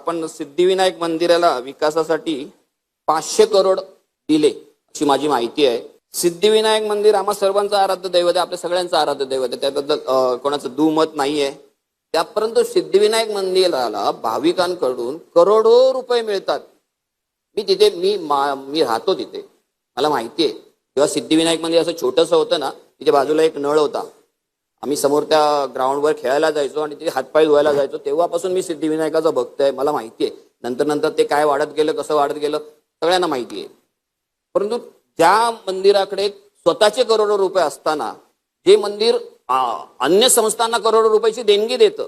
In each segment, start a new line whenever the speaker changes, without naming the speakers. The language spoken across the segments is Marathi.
आपण सिद्धिविनायक मंदिराला विकासासाठी 500 करोड दिले अशी माझी माहिती आहे. सिद्धिविनायक मंदिर आम्हा सर्वांचं आराध्य दैवत आहे, आपल्या सगळ्यांचं आराध्य दैवत आहे, त्याबद्दल कोणाचं दुमत नाहीये. त्या परंतु सिद्धिविनायक मंदिराला भाविकांकडून करोडो रुपये मिळतात. मी तिथे मी राहतो तिथे, मला माहिती आहे. जेव्हा सिद्धिविनायक मंदिर असं छोटंसं होतं ना, तिथे बाजूला एक नळ होता, आम्ही समोर त्या ग्राउंडवर खेळायला जायचो आणि तिथे हातपाय धुवायला जायचो. तेव्हापासून मी सिद्धिविनायकाचा भक्त आहे, मला माहिती आहे. नंतर नंतर ते काय वाढत गेलं, कसं वाढत गेलं सगळ्यांना माहिती आहे. परंतु ज्या मंदिराकडे स्वतःचे करोडो रुपये असताना जे मंदिर अन्य संस्थांना करोडो रुपयाची देणगी देतं,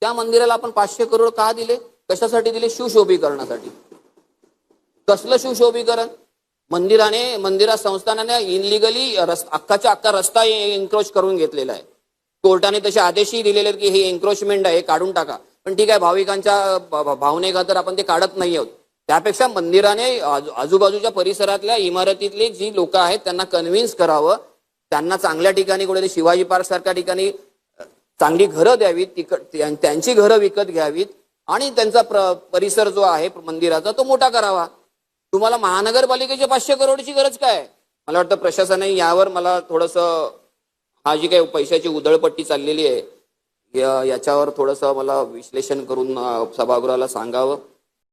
त्या मंदिराला आपण 500 करोड का दिले? कशासाठी दिले? शिवशोभीकरणासाठी. कसलं शिवशोभीकरण? मंदिरा संस्थानाने इनलिगली अख्खाच्या अख्खा रस्ता एन्क्रोच करून घेतलेला आहे. कोर्टाने तसे आदेशही दिलेले की हे एन्क्रोचमेंट आहे, काढून टाका. पण ठीक आहे, भाविकांच्या भावनेखातर आपण ते काढत नाही आहोत. त्यापेक्षा मंदिराने आजूबाजूच्या परिसरातल्या इमारतीतली जी लोक आहेत त्यांना कन्व्हिन्स करावं, त्यांना चांगल्या ठिकाणी कुठे शिवाजी पार्क सारख्या ठिकाणी चांगली घरं द्यावीत, त्यांची घरं विकत घ्यावीत आणि त्यांचा परिसर जो आहे मंदिराचा तो मोठा करावा. तुम्हाला महानगरपालिकेच्या 500 करोडची गरज काय? मला वाटतं प्रशासनाने यावर मला थोडंसं, हा जी काही पैशाची उधळपट्टी चाललेली आहे याच्यावर थोडंसं मला विश्लेषण करून सभागृहाला सांगावं.